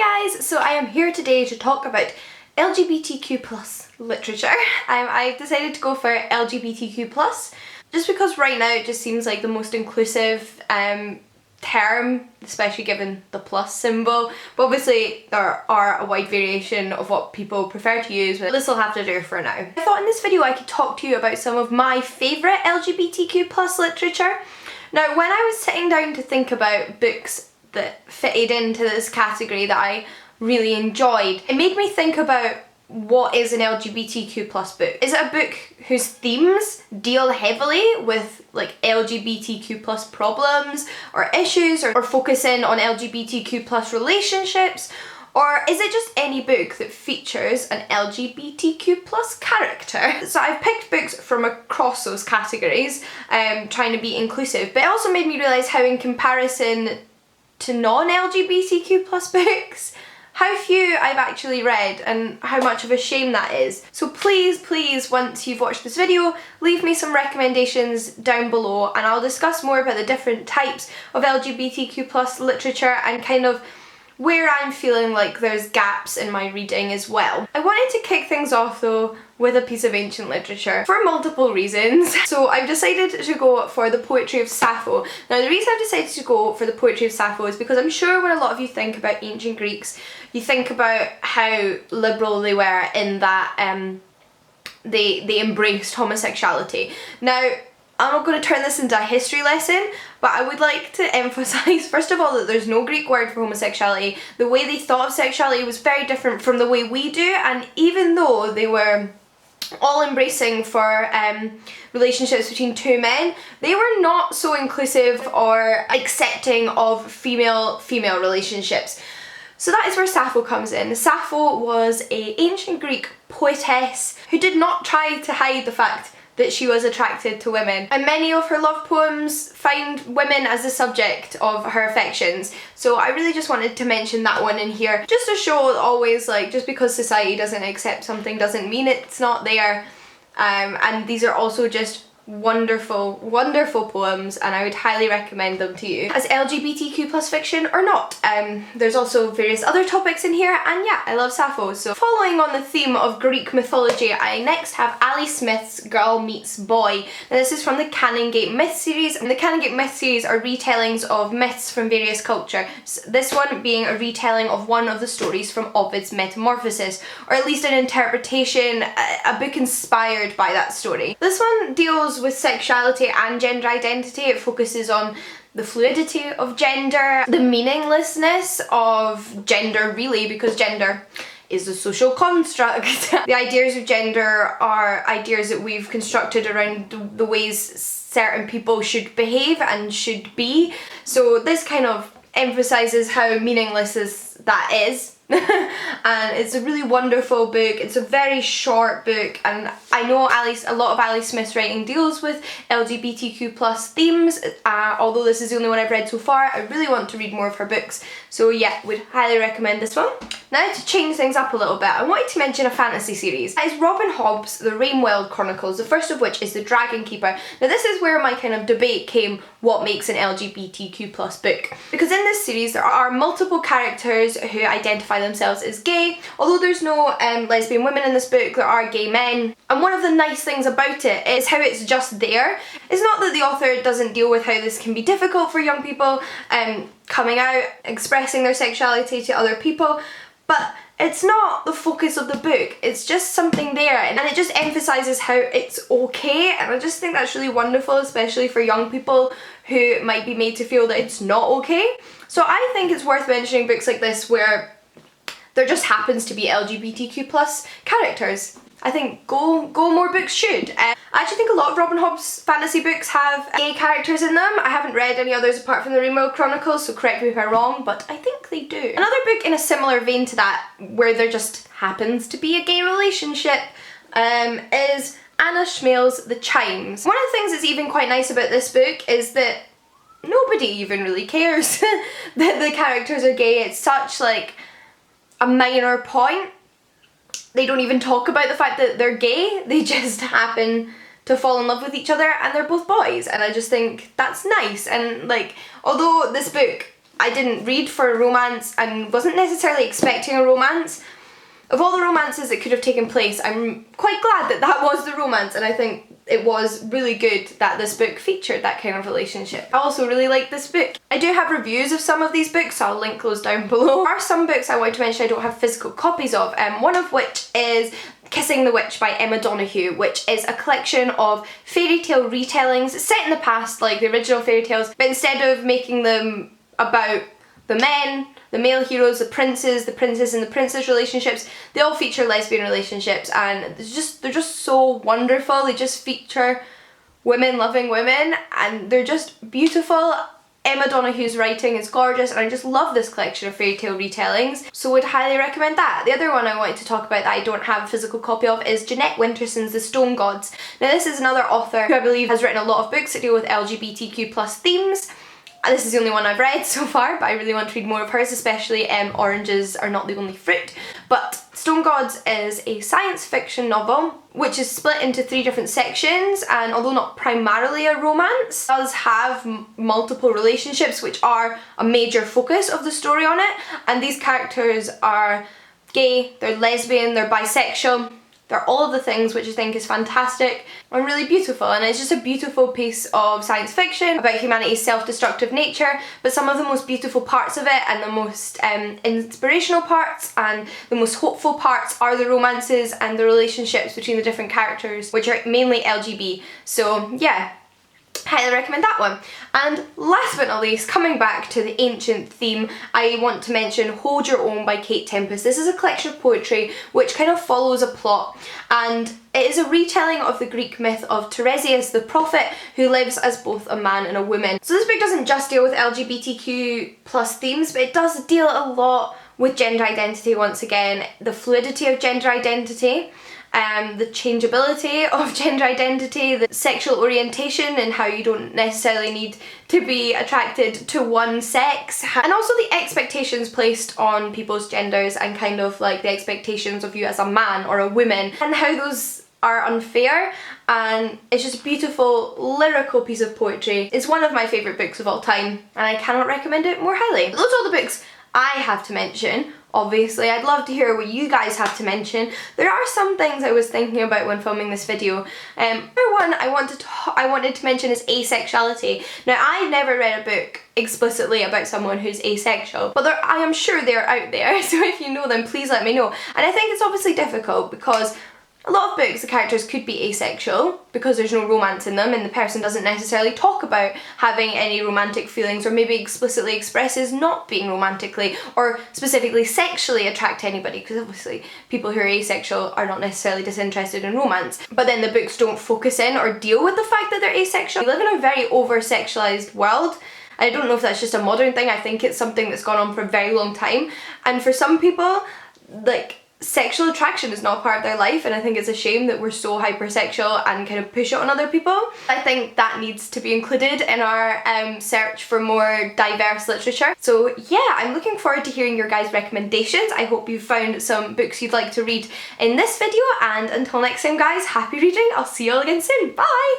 Hi guys, so I am here today to talk about LGBTQ plus literature. I've decided to go for LGBTQ plus just because right now it just seems like the most inclusive term, especially given the plus symbol. But obviously there are a wide variation of what people prefer to use, but this will have to do for now. I thought in this video I could talk to you about some of my favourite LGBTQ plus literature. Now when I was sitting down to think about books that fitted into this category that I really enjoyed, it made me think about what is an LGBTQ plus book. Is it a book whose themes deal heavily with like LGBTQ plus problems or issues or focus in on LGBTQ plus relationships? Or is it just any book that features an LGBTQ plus character? So I've picked books from across those categories, trying to be inclusive, but it also made me realise how in comparison to non-LGBTQ plus books, how few I've actually read and how much of a shame that is. So please, once you've watched this video, leave me some recommendations down below and I'll discuss more about the different types of LGBTQ plus literature and kind of where I'm feeling like there's gaps in my reading as well. I wanted to kick things off though with a piece of ancient literature for multiple reasons. So I've decided to go for the poetry of Sappho. Now the reason I've decided to go for the poetry of Sappho is because I'm sure when a lot of you think about ancient Greeks, you think about how liberal they were in that they embraced homosexuality. Now I'm not going to turn this into a history lesson, but I would like to emphasise first of all that there's no Greek word for homosexuality. The way they thought of sexuality was very different from the way we do, and even though they were all embracing for relationships between two men, they were not so inclusive or accepting of female relationships. So that is where Sappho comes in. Sappho was an ancient Greek poetess who did not try to hide the fact that she was attracted to women, and many of her love poems find women as the subject of her affections. So I really just wanted to mention that one in here, just to show always like just because society doesn't accept something doesn't mean it's not there. And these are also just wonderful poems and I would highly recommend them to you as LGBTQ plus fiction or not. There's also various other topics in here, and yeah, I love Sappho. So following on the theme of Greek mythology, I next have Ali Smith's Girl Meets Boy. Now this is from the Canongate Myth series, and the Canongate Myth series are retellings of myths from various cultures, this one being a retelling of one of the stories from Ovid's Metamorphosis, or at least an interpretation, a book inspired by that story. This one deals with sexuality and gender identity. It focuses on the fluidity of gender, the meaninglessness of gender really, because gender is a social construct. The ideas of gender are ideas that we've constructed around the ways certain people should behave and should be. So this kind of emphasises how meaningless that is. And it's a really wonderful book. It's a very short book, and I know a lot of Ali Smith's writing deals with LGBTQ plus themes, although this is the only one I've read so far. I really want to read more of her books, so yeah, would highly recommend this one. Now to change things up a little bit, I wanted to mention a fantasy series. It's Robin Hobb's The Rainwild Chronicles, the first of which is The Dragon Keeper. Now this is where my kind of debate came, what makes an LGBTQ plus book? Because in this series there are multiple characters who identify themselves as gay. Although there's no lesbian women in this book, there are gay men. And one of the nice things about it is how it's just there. It's not that the author doesn't deal with how this can be difficult for young people coming out, expressing their sexuality to other people, but it's not the focus of the book. It's just something there, and it just emphasises how it's okay, and I just think that's really wonderful, especially for young people who might be made to feel that it's not okay. So I think it's worth mentioning books like this where there just happens to be LGBTQ plus characters. I think go more books should. I actually think a lot of Robin Hobb's fantasy books have gay characters in them. I haven't read any others apart from the Rainbow Chronicles, so correct me if I'm wrong, but I think they do. Another book in a similar vein to that, where there just happens to be a gay relationship, is Anna Schmale's The Chimes. One of the things that's even quite nice about this book is that nobody even really cares that the characters are gay. It's such like a minor point. They don't even talk about the fact that they're gay, they just happen to fall in love with each other and they're both boys, and I just think that's nice. And like, although this book I didn't read for a romance and wasn't necessarily expecting a romance. Of all the romances that could have taken place, I'm quite glad that that was the romance, and I think it was really good that this book featured that kind of relationship. I also really like this book. I do have reviews of some of these books, so I'll link those down below. There are some books I want to mention I don't have physical copies of, one of which is Kissing the Witch by Emma Donoghue, which is a collection of fairy tale retellings set in the past, like the original fairy tales, but instead of making them about the men, the male heroes, the princes, the princess and the princess relationships, they all feature lesbian relationships, and they're just so wonderful. They just feature women loving women, and they're just beautiful. Emma Donoghue's writing is gorgeous, and I just love this collection of fairy tale retellings, so would highly recommend that. The other one I wanted to talk about that I don't have a physical copy of is Jeanette Winterson's The Stone Gods. Now this is another author who I believe has written a lot of books that deal with LGBTQ+ themes. This is the only one I've read so far, but I really want to read more of hers, especially Oranges Are Not the Only Fruit. But Stone Gods is a science fiction novel which is split into 3 different sections, and although not primarily a romance, does have multiple relationships which are a major focus of the story on it. And these characters are gay, they're lesbian, they're bisexual. They're all of the things, which I think is fantastic and really beautiful, and it's just a beautiful piece of science fiction about humanity's self-destructive nature, but some of the most beautiful parts of it and the most inspirational parts and the most hopeful parts are the romances and the relationships between the different characters, which are mainly LGB. So yeah, highly recommend that one. And last but not least, coming back to the ancient theme, I want to mention Hold Your Own by Kate Tempest. This is a collection of poetry which kind of follows a plot, and it is a retelling of the Greek myth of Tiresias the prophet, who lives as both a man and a woman. So this book doesn't just deal with LGBTQ+ themes, but it does deal a lot with gender identity once again, the fluidity of gender identity, the changeability of gender identity, the sexual orientation and how you don't necessarily need to be attracted to one sex, and also the expectations placed on people's genders and kind of like the expectations of you as a man or a woman and how those are unfair. And it's just a beautiful lyrical piece of poetry. It's one of my favourite books of all time, and I cannot recommend it more highly. Those are all the books I have to mention. Obviously, I'd love to hear what you guys have to mention. There are some things I was thinking about when filming this video. Number one I wanted to mention is asexuality. Now, I've never read a book explicitly about someone who's asexual, but I am sure they're out there, so if you know them, please let me know. And I think it's obviously difficult because a lot of books, the characters could be asexual because there's no romance in them and the person doesn't necessarily talk about having any romantic feelings, or maybe explicitly expresses not being romantically or specifically sexually attract to anybody, because obviously people who are asexual are not necessarily disinterested in romance. But then the books don't focus in or deal with the fact that they're asexual. We live in a very over-sexualized world. I don't know if that's just a modern thing. I think it's something that's gone on for a very long time. And for some people, like, sexual attraction is not part of their life, and I think it's a shame that we're so hypersexual and kind of push it on other people. I think that needs to be included in our search for more diverse literature. So yeah, I'm looking forward to hearing your guys' recommendations. I hope you found some books you'd like to read in this video, and until next time guys, happy reading. I'll see you all again soon. Bye!